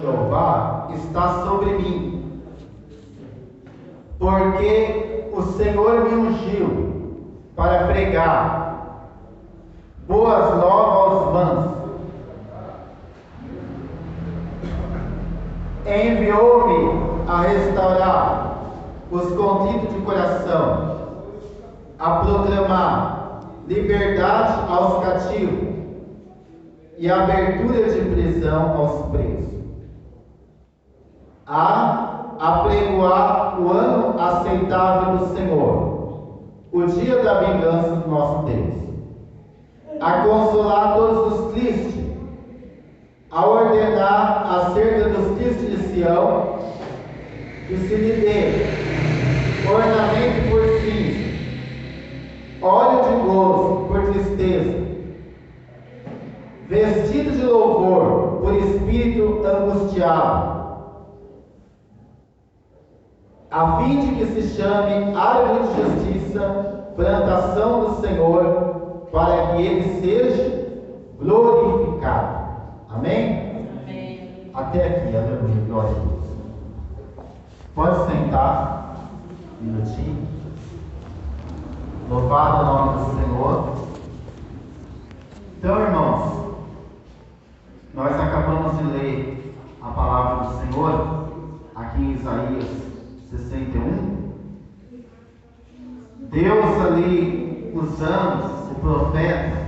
Jeová está sobre mim, porque o Senhor me ungiu para pregar boas novas aos mansos. Enviou-me a restaurar os contritos de coração, a proclamar liberdade aos cativos e abertura de prisão aos presos, a apregoar o ano aceitável do Senhor, o dia da vingança do nosso Deus, a consolar todos os tristes, a ordenar acerca dos tristes de Sião, que se lhe dê ornamento por fim, óleo de gozo por tristeza, vestido de louvor por espírito angustiado, a fim de que se chame árvore de justiça, plantação do Senhor, para que ele seja glorificado. Amém? Amém. Até aqui, aleluia, glória a Deus. Pode sentar, um minutinho. Louvado o nome do Senhor. Então, irmãos, nós acabamos de ler a palavra do Senhor aqui em Isaías 61. Deus ali usando o profeta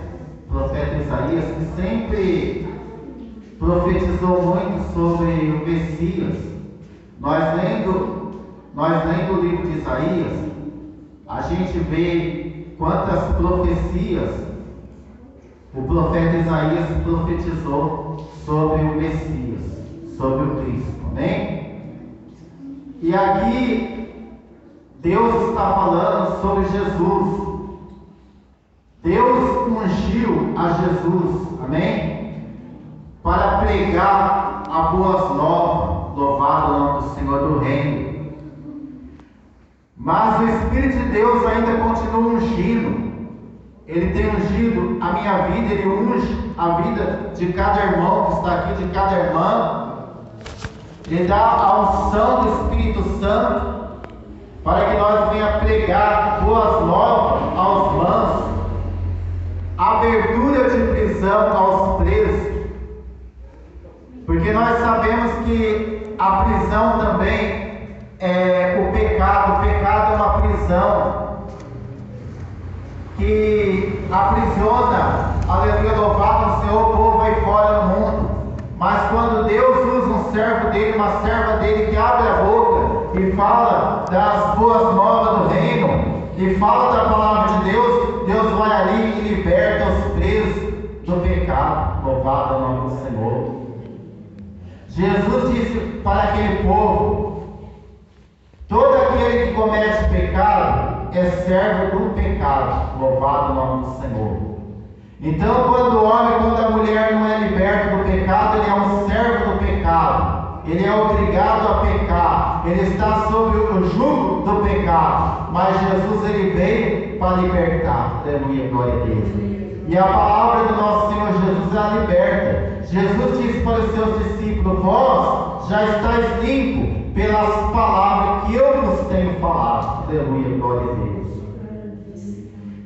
Isaías, que sempre profetizou muito sobre o Messias. Nós lendo o livro de Isaías, a gente vê quantas profecias o profeta Isaías profetizou sobre o Messias, sobre o Cristo, amém? E aqui Deus está falando sobre Jesus. Deus ungiu a Jesus, amém? Para pregar a boas novas, louvado o nome do Senhor do reino. Mas o Espírito de Deus ainda continua ungindo. Ele tem ungido a minha vida, Ele unge a vida de cada irmão que está aqui, de cada irmã. Ele dá a unção do Espírito Santo para que nós venhamos pregar boas novas aos mansos, abertura de prisão aos presos, porque nós sabemos que a prisão também é o pecado. O pecado é uma prisão que aprisiona, aleluia, louvado o Senhor, o povo vai fora do mundo. Mas quando Deus usa um servo dele, uma serva dele, que abre a boca e fala das boas novas do reino, e fala da palavra de Deus, Deus vai ali e liberta os presos do pecado. Louvado o nome do Senhor. Jesus disse para aquele povo: todo aquele que comete pecado é servo do pecado. Louvado o nome do Senhor. Então, quando o homem, quando a mulher não é liberto do pecado, ele é um servo do pecado. Ele é obrigado a pecar. Ele está sob o jugo do pecado. Mas Jesus, ele veio para libertar. Aleluia, glória a Deus. E a palavra do nosso Senhor Jesus é a liberta. Jesus disse para os seus discípulos: vós já estáis limpos pelas palavras que eu vos tenho falado. Aleluia, glória a Deus.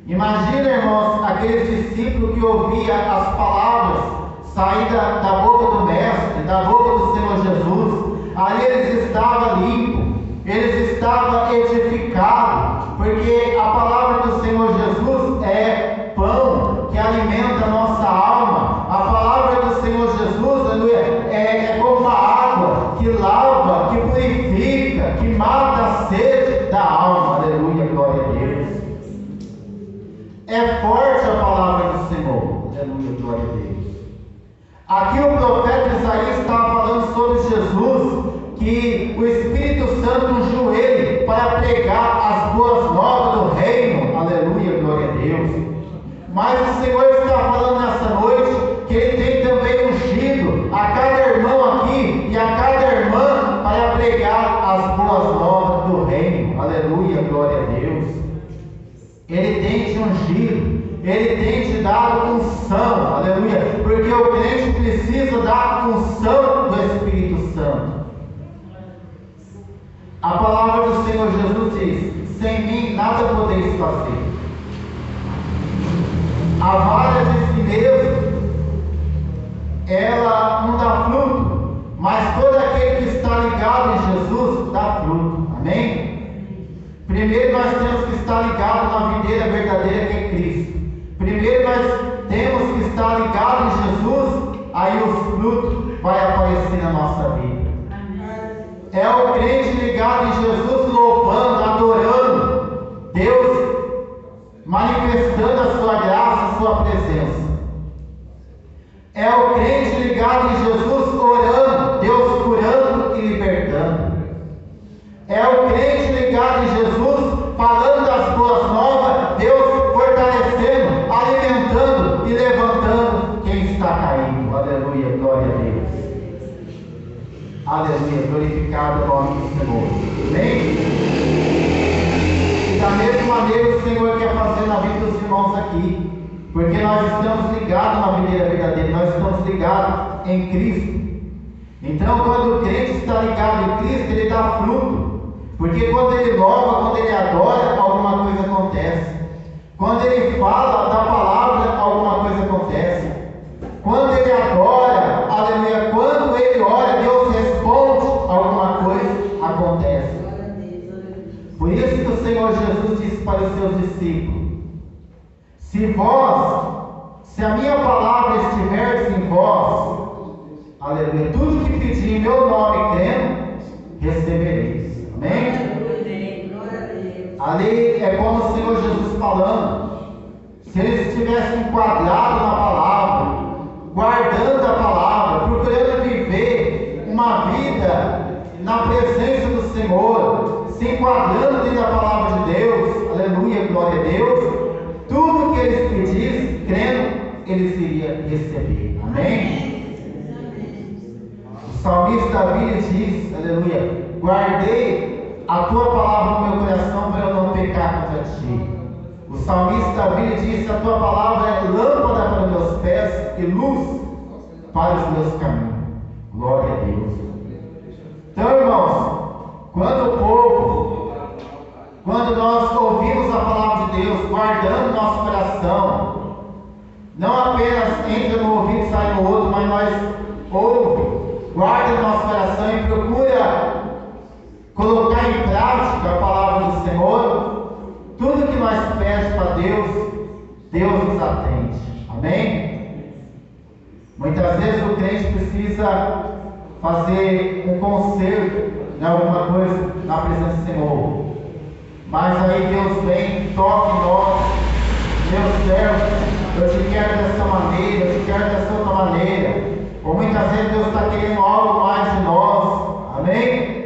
Imagina, irmãos, aqueles discípulos que ouviam as palavras sair da boca do Mestre, da boca do Senhor Jesus. Ali eles estavam limpos, eles estavam edificados, porque a palavra do Senhor Jesus é pão que alimenta a nossa alma. A palavra do Senhor Jesus, aleluia, é como uma água que lava, que purifica, que mata a sede da alma. Aleluia, glória a Deus. É forte a palavra do Senhor. Aleluia, glória a Deus. Aqui o profeta Isaías estava falando sobre Jesus, que o Espírito Santo ungiu ele para pregar as boas novas do reino. Aleluia, glória a Deus. Mas o Senhor está falando nessa noite que Ele tem também ungido a cada irmão aqui e a cada irmã para pregar as boas novas do reino. Aleluia, glória a Deus. Ele tem te ungido, Ele tem te dado unção, aleluia, porque o crente precisa da unção do Espírito A palavra do Senhor Jesus diz: sem mim nada podeis fazer. A vara de si mesmo, ela não dá fruto, mas todo aquele que está ligado em Jesus dá fruto. Amém? Primeiro nós temos que estar ligados na videira verdadeira que é Cristo. Primeiro nós temos que estar ligados em Jesus, aí os frutos vai aparecer na nossa vida. É o crente ligado em Jesus, louvando, adorando Deus, manifestando a sua graça, a sua presença. É o crente ligado em Jesus, orando, Deus curando e libertando. É o crente ligado em Jesus, falando das boas novas, Deus fortalecendo, alimentando e levantando quem está caído. Aleluia, glória a Deus. Aleluia, glorificado o nome do Senhor. Amém? E da mesma maneira o Senhor quer fazer na vida dos irmãos aqui, porque nós estamos ligados na videira verdadeira, nós estamos ligados em Cristo. Então, quando o crente está ligado em Cristo, ele dá fruto, porque quando ele louva, quando ele adora, alguma coisa acontece. Quando ele fala da palavra, alguma coisa acontece. Quando ele adora, aleluia, quando ele ora, Deus responde, alguma coisa acontece. Por isso que o Senhor Jesus disse para os seus discípulos: se a minha palavra estiver em vós, aleluia, tudo que pedir em meu nome crendo, recebereis. Amém? Ali é como o Senhor Jesus falando, se eles estivessem enquadrados na palavra, guardando a palavra, procurando viver uma vida na presença do Senhor, se enquadrando dentro da palavra de Deus, aleluia, glória a Deus, tudo que eles pedissem, crendo, eles iriam receber. Amém? O salmista Davi diz, aleluia, guardei a tua palavra no meu coração para eu não pecar contra ti. O salmista Davi disse: a tua palavra é lâmpada para os meus pés e luz para os meus caminhos. Glória a Deus. Então, irmãos, quando nós ouvimos a palavra de Deus, guardando nosso coração, não apenas entra no ouvido e sai no outro, mas nós ouve, guarda no nosso coração e procura colocar em prática a palavra do Senhor, tudo que nós pedimos para Deus, Deus nos atende. Amém? Muitas vezes o crente precisa fazer um conserto em alguma coisa na presença do Senhor, mas aí Deus vem, toca em nós: meu servo, eu te quero dessa maneira, eu te quero dessa outra maneira. Ou muitas vezes Deus está querendo algo mais de nós. Amém?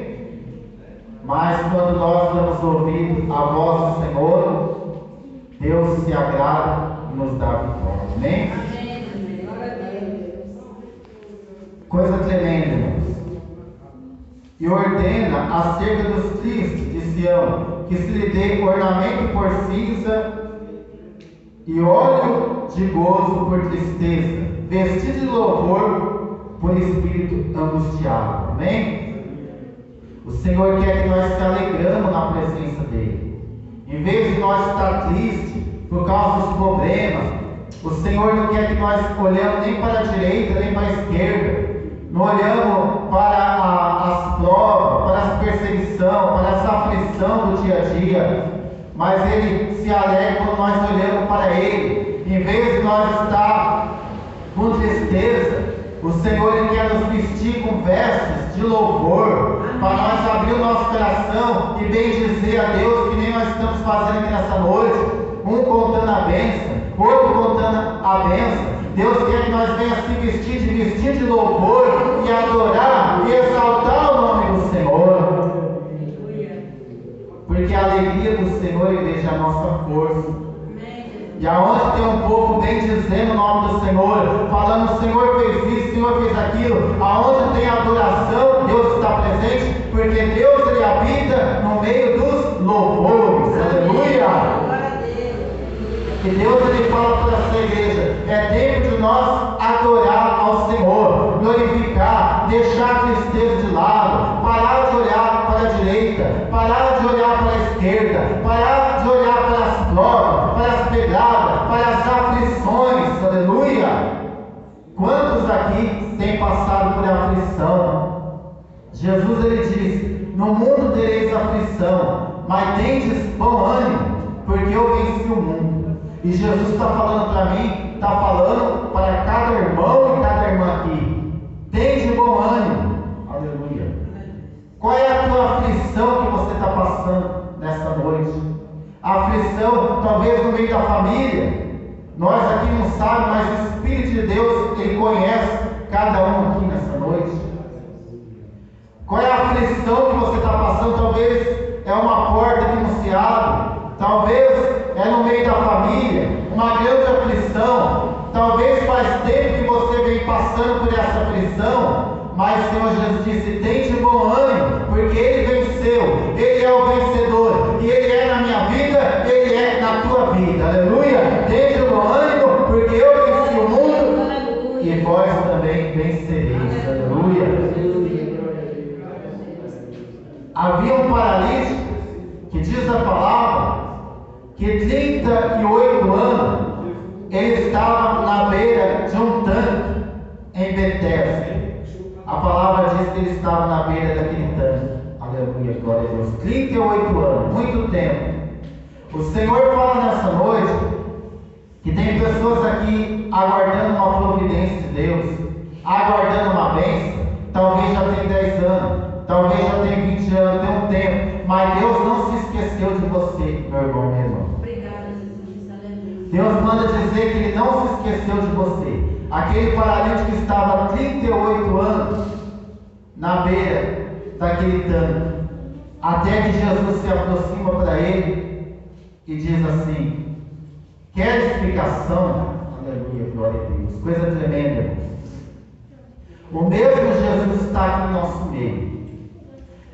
Mas quando nós damos ouvido à voz do Senhor, Deus se agrada e nos dá vitória. Amém? Coisa tremenda, irmãos. E ordena acerca dos tristes de Sião, que se lhe dê ornamento por cinza e óleo de gozo por tristeza, vestido de louvor por espírito angustiado. Amém? O Senhor quer que nós se alegramos na presença dEle. Em vez de nós estar tristes por causa dos problemas, o Senhor não quer que nós olhemos nem para a direita, nem para a esquerda. Não olhamos para as provas, para as perseguições, para essa aflição do dia a dia. Mas Ele se alegra quando nós olhamos para Ele. Em vez de nós estar com tristeza, o Senhor Ele quer nos vestir com vestes de louvor, para nós abrir o nosso coração e bendizer a Deus, que nem nós estamos fazendo aqui nessa noite, um contando a bênção, outro contando a bênção. Deus quer que nós venhamos se vestir de vestir de louvor e adorar e exaltar o nome do Senhor, porque a alegria do Senhor, igreja, é a nossa força. E aonde tem um povo bem dizendo o nome do Senhor, falando: o Senhor fez isso, o Senhor fez aquilo, aonde tem adoração, Deus está presente, porque Deus Ele habita no meio dos louvores. Aleluia! Que Deus Ele fala para essa igreja: é tempo de nós adorar ao Senhor, glorificar, deixar a tristeza de lado, parar de olhar para a direita, Jesus ele disse: no mundo tereis aflição, mas tendes bom ânimo, porque eu venci o mundo. E Jesus está falando para mim, está falando para cada irmão e cada irmã aqui: tende bom ânimo. Aleluia. Qual é a tua aflição que você está passando nessa noite? A aflição, talvez no meio da família. Nós aqui não sabemos, mas o Espírito de Deus, Ele conhece cada um aqui nessa noite. Qual é a aflição que você está passando? Talvez é uma porta que não se abre. Talvez é no meio da família, uma grande aflição. Talvez faz tempo que você vem passando por essa aflição, mas o Senhor Jesus disse: tende bom ânimo, porque Ele venceu, Ele é o vencedor, e Ele é na minha vida, Ele é na tua vida. Aleluia! Tende bom ânimo, porque eu venci o mundo, e vós também vencereis. Aleluia! Havia um paralítico, que diz a palavra, que 38 anos, ele estava na beira de um tanque em Betesda. A palavra diz que ele estava na beira daquele tanque. Aleluia, glória a Deus. 38 anos, muito tempo. O Senhor fala nessa noite que tem pessoas aqui aguardando uma providência de Deus, aguardando uma bênção. Talvez já tem 10 anos, talvez já tem 20 anos, tem um tempo, mas Deus não se esqueceu de você, meu irmão, minha irmã. Deus manda dizer que Ele não se esqueceu de você. Aquele paralítico que estava há 38 anos na beira daquele tanque, até que Jesus se aproxima para ele e diz assim: quer explicação? Aleluia, glória a Deus. Coisa tremenda, irmãos. O mesmo Jesus está aqui em nosso meio.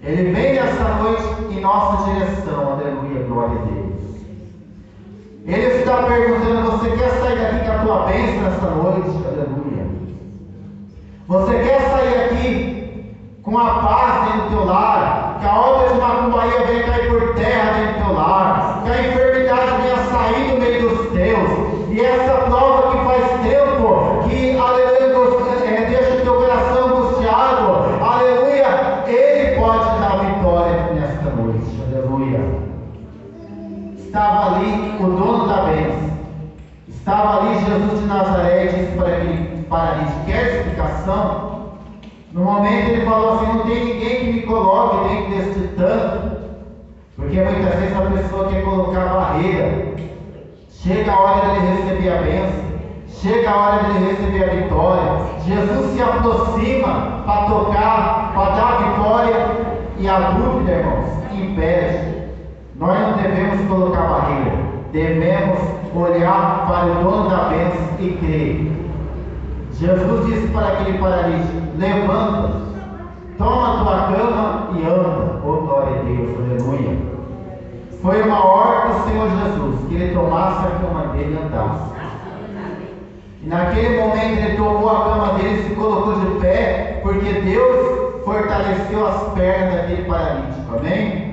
Ele vem nessa noite em nossa direção. Aleluia, glória a Deus. Ele está perguntando: você quer sair daqui com a tua bênção nessa noite? Aleluia. Você quer sair aqui com a paz dentro do teu lar? Que a obra de macumbaria venha cair por terra dentro do teu lar? Que a enfermidade venha sair do meio dos teus? E essa prova que faz tempo que, aleluia, deixa o teu coração angustiado, aleluia, Ele pode dar vitória nesta noite. Aleluia. Estava ali o dono da bênção, estava ali Jesus de Nazaré, e disse para aquele paralítico: quer explicação? No momento ele falou assim: não tem ninguém que me coloque dentro deste tanque, porque muitas vezes a pessoa quer colocar barreira. Chega a hora dele receber a bênção, chega a hora dele receber a vitória. Jesus se aproxima para tocar, para dar a vitória, e a dúvida, irmãos, impede. Nós não devemos colocar barreira, devemos olhar para o dono da bênção e crer. Jesus disse para aquele paralítico: levanta, toma a tua cama e anda. Oh, glória a Deus, aleluia. Foi uma ordem do Senhor Jesus que ele tomasse a cama dele e andasse. E naquele momento ele tomou a cama dele e se colocou de pé, porque Deus fortaleceu as pernas daquele paralítico. Amém?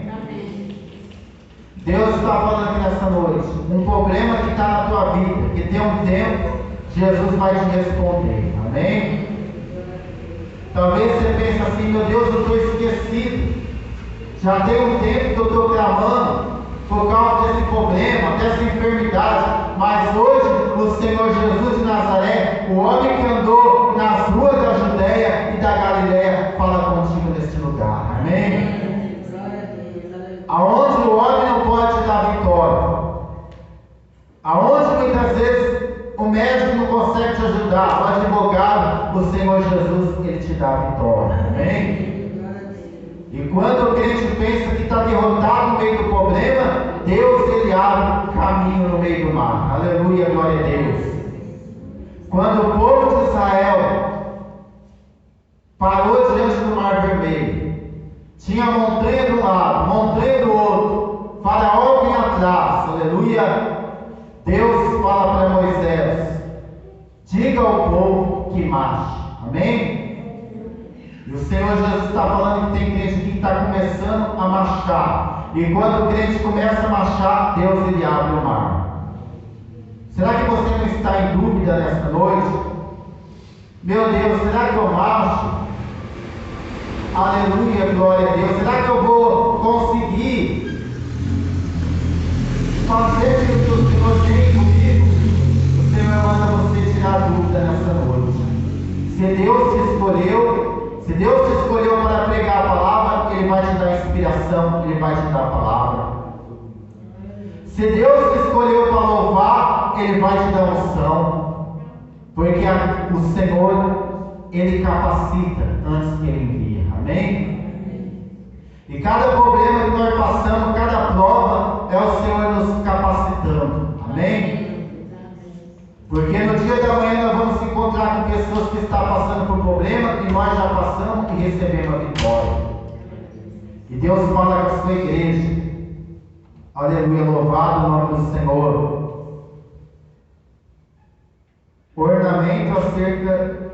Deus está falando aqui nessa noite, um problema que está na tua vida, que tem um tempo, Jesus vai te responder. Amém? Talvez você pense assim: meu Deus, eu estou esquecido. Já tem um tempo que eu estou clamando por causa desse problema, dessa enfermidade. Mas hoje o Senhor Jesus de Nazaré, o homem que andou nas ruas da Judéia e da Galiléia, fala contigo neste lugar. Amém? Aonde o homem não pode te dar vitória, aonde muitas vezes o médico não consegue te ajudar, o advogado, o Senhor Jesus, Ele te dá vitória. Amém? E quando o crente pensa que está derrotado no meio do problema, Deus, Ele abre caminho no meio do mar. Aleluia, glória a Deus. Quando o povo de Israel parou diante do Mar Vermelho, tinha montanha de um lado, montanha do outro, Faraó vinha atrás. Aleluia. Deus fala para Moisés: diga ao povo que marche. Amém? E o Senhor Jesus está falando que tem crente aqui que está começando a marchar. E quando o crente começa a marchar, Deus ele abre o mar. Será que você não está em dúvida nesta noite? Meu Deus, será que eu marcho? Aleluia, glória a Deus. Será que eu vou conseguir fazer o que o Senhor tem comigo? O Senhor manda você tirar a dúvida nessa noite. Se Deus te escolheu para pregar a palavra, Ele vai te dar inspiração, Ele vai te dar a palavra. Se Deus te escolheu para louvar, Ele vai te dar unção. Porque o Senhor, Ele capacita antes que Ele envia. Amém? E cada problema que nós passamos, cada prova, é o Senhor nos capacitando. Amém? Porque no dia da manhã nós vamos se encontrar com pessoas que estão passando por problema e nós já passamos e recebemos a vitória. E Deus fala com a sua igreja. Aleluia, louvado o nome do Senhor. Ornamento acerca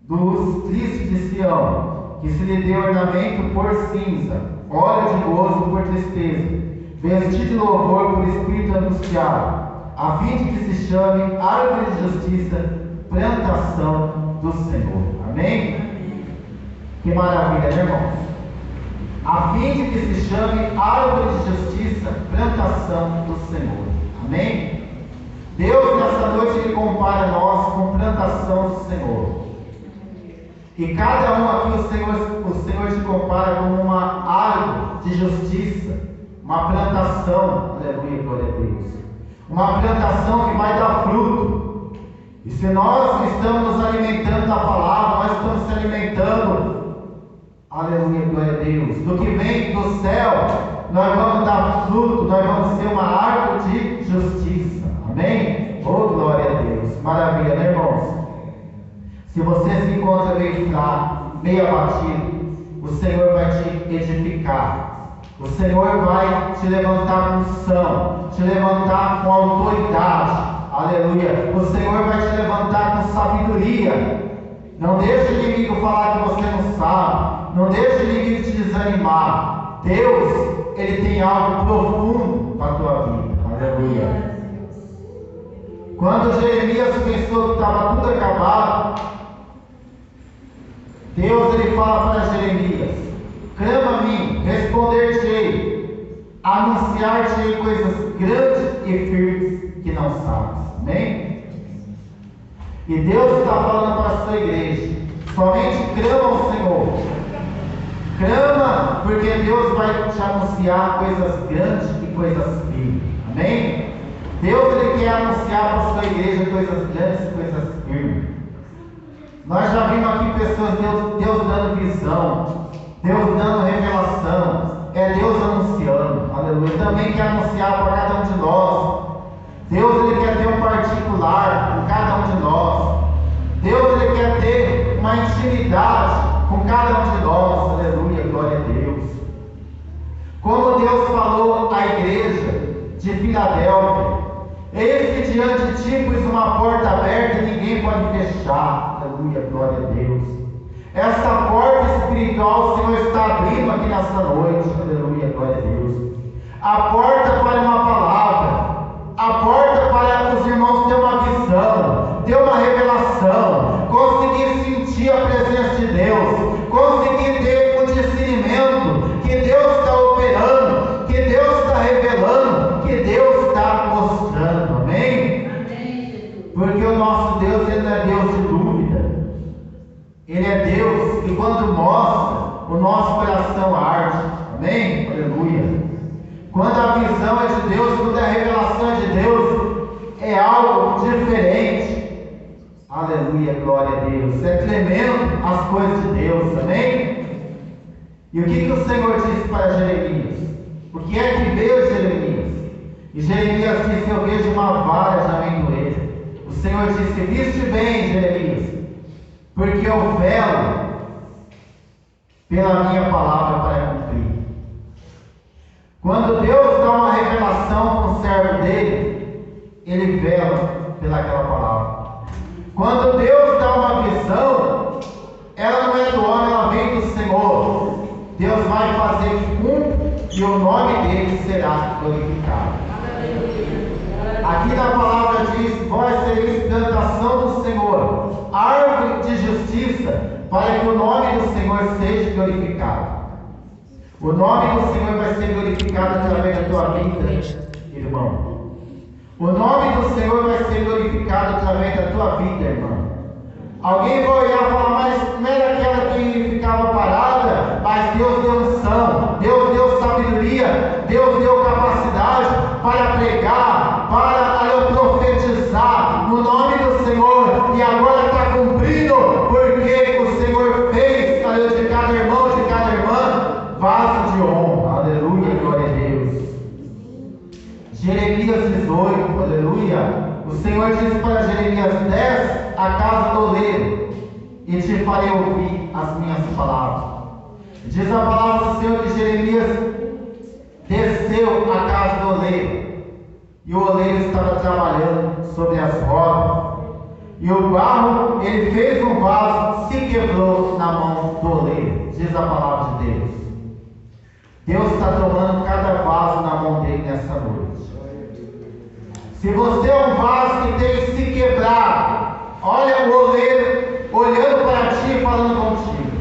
dos tristes de Sião, que se lhe deu ornamento por cinza, óleo de gozo por tristeza, vestido de louvor por espírito angustiado, a fim de que se chame árvore de justiça, plantação do Senhor. Amém? Que maravilha, né, irmãos? A fim de que se chame árvore de justiça, plantação do Senhor. Amém? Deus nessa noite Ele compara nós com plantação do Senhor. E cada um aqui o Senhor te compara como uma árvore de justiça, uma plantação, aleluia, glória a Deus. Uma plantação que vai dar fruto. E se nós estamos nos alimentando da palavra, nós estamos se alimentando, aleluia, glória a Deus, do que vem do céu, nós vamos dar fruto, nós vamos ser uma árvore de justiça. Amém? Oh, glória a Deus. Maravilha, né, irmãos? Se você se encontra meio fraco, meio abatido, o Senhor vai te edificar. O Senhor vai te levantar com unção, te levantar com autoridade. Aleluia. O Senhor vai te levantar com sabedoria. Não deixe o inimigo falar que você não sabe. Não deixe o inimigo te desanimar. Deus, Ele tem algo profundo para a tua vida. Aleluia. Quando Jeremias pensou que estava tudo acabado, Deus, Ele fala para Jeremias: clama a mim, responder-te-ei, anunciar-te-ei coisas grandes e firmes que não sabes. Amém? E Deus está falando para a sua igreja: somente clama ao Senhor. Clama, porque Deus vai te anunciar coisas grandes e coisas firmes. Amém? Deus, Ele quer anunciar para a sua igreja coisas grandes e coisas firmes. Nós já vimos aqui pessoas, Deus dando visão, Deus dando revelação, é Deus anunciando, aleluia. Também quer anunciar para cada um de nós. Deus, Ele quer ter um particular com cada um de nós. Deus, Ele quer ter uma intimidade com cada um de nós, aleluia, glória a Deus. Como Deus falou à igreja de Filadélfia: eis que diante de ti pus uma porta aberta e ninguém pode fechar. Aleluia, glória a Deus. Esta porta espiritual o Senhor está abrindo aqui nessa noite. Aleluia, glória a Deus. A porta para uma palavra. A porta para os irmãos ter uma visão, ter uma revelação, conseguir sentir a presença de Deus, conseguir ter o discernimento que Deus está operando, que Deus está revelando, que Deus está mostrando. Amém? Porque o nosso Deus, Ele não é Deus de dúvida. Ele é Deus que quando mostra, o nosso coração arde. Amém? Aleluia. Quando a visão é de Deus, quando a revelação é de Deus, é algo diferente. Aleluia, glória a Deus. É tremendo as coisas de Deus. Amém? E o que o Senhor disse para Jeremias? O que é que veio Jeremias? E Jeremias disse: eu vejo uma vara de amendoeira. O Senhor disse: viste bem, Jeremias, porque eu velo pela minha palavra para cumprir. Quando Deus dá uma revelação para o servo dele, Ele vela pelaquela palavra. Quando Deus dá uma visão, ela não é do homem, ela vem do Senhor. Deus vai fazer que cumpra e o nome dele será glorificado. Aqui na palavra diz: vós sereis plantação do Senhor, árvore de justiça, para que o nome do Senhor seja glorificado. O nome do Senhor vai ser glorificado através da tua vida, irmão. O nome do Senhor vai ser glorificado através da tua vida, irmão. Alguém vai olhar e falar, mas não era aquela que ficava parada, mas Deus deu unção, Deus deu sabedoria, Deus deu capacidade para pregar, para profetizar no nome do Senhor, e agora está cumprindo, porque o Senhor fez de cada irmão, de cada irmã, vaso de honra. Aleluia, glória a Deus. Jeremias 18, aleluia. O Senhor disse para Jeremias: 10 a casa do oleiro, e te farei ouvir as minhas palavras. Diz a palavra do Senhor que Jeremias desceu à casa do oleiro, e o oleiro estava trabalhando sobre as rodas, e o barro, ele fez um vaso, se quebrou na mão do oleiro. Diz a palavra de Deus. Deus está tomando cada vaso na mão dele nessa noite. Se você é um vaso que tem se quebrado, olha o oleiro olhando para ti e falando contigo.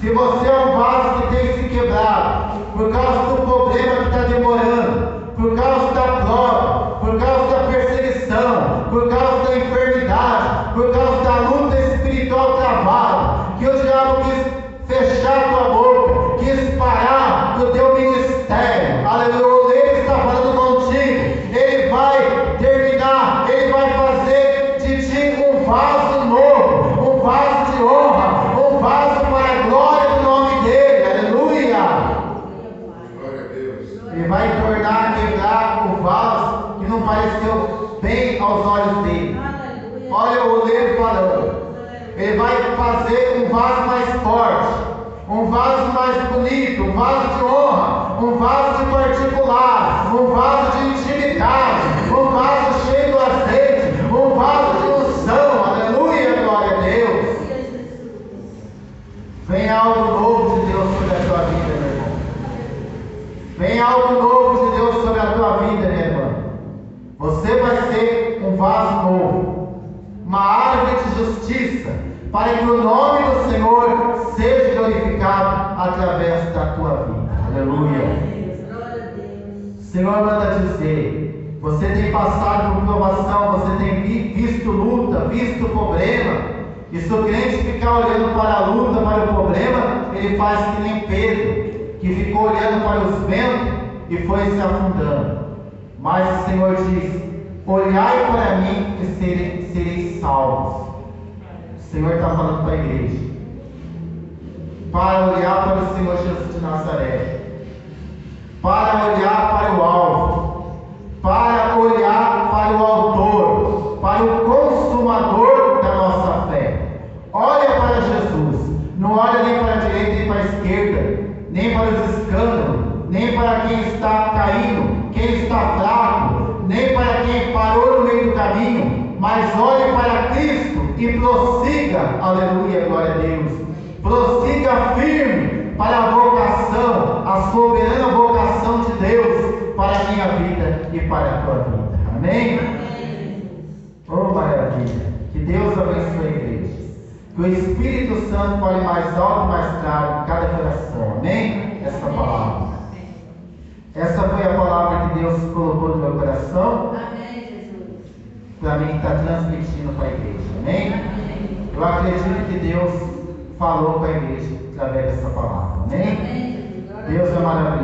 Se você é um vaso que tem se quebrado por causa do problema que está demorando, por causa da prova, por causa da perseguição, por causa da enfermidade, por causa da luta espiritual travada, que o diabo quis fechar tua boca, quis parar do teu ministério, aleluia, o oleiro está falando contigo. Ele vai terminar, ele vai fazer de ti um vaso novo, um vaso de honra, um vaso para a glória do nome dele, aleluia. Glória a Deus. Ele vai tornar, quebrar o vaso que não pareceu bem aos olhos dele. Olha o oleiro falando. Ele vai fazer um vaso mais forte, um vaso mais bonito, um vaso de honra, um vaso de particular, um vaso de intimidade, um vaso cheio do azeite, um vaso de unção, aleluia, glória a Deus. Vem algo novo de Deus sobre a tua vida, meu irmão. Vem algo novo de Deus sobre a tua vida, minha irmã. Você vai ser um vaso novo, uma árvore de justiça, para que o nome do Senhor seja glorificado através da tua vida. Aleluia. O Senhor manda dizer: você tem passado por provação, você tem visto luta, visto problema, e se o crente ficar olhando para a luta, para o problema, ele faz que nem Pedro, que ficou olhando para os ventos e foi se afundando. Mas o Senhor diz: olhai para mim e sereis salvos. O Senhor está falando para a igreja, para olhar para o Senhor Jesus de Nazaré, para olhar para o alvo, para olhar para o autor, para o consumador da nossa fé. Olha para Jesus, não olha nem para a direita nem para a esquerda, nem para os escândalos, nem para quem está caído, quem está fraco, nem para quem parou no meio do caminho, mas olhe para Cristo e prossiga, aleluia, glória a Deus, prossiga firme para a vocação, a soberana vocação de Deus para a minha vida e para a tua vida. Amém? Oh, maravilha! Que Deus abençoe a igreja. Que o Espírito Santo fale mais alto e mais claro em cada coração. Amém? Essa palavra. Essa foi a palavra que Deus colocou no meu coração. Para mim, está transmitindo para a igreja. Amém? Eu acredito que Deus falou com a igreja através dessa palavra. Amém? Deus é maravilhoso.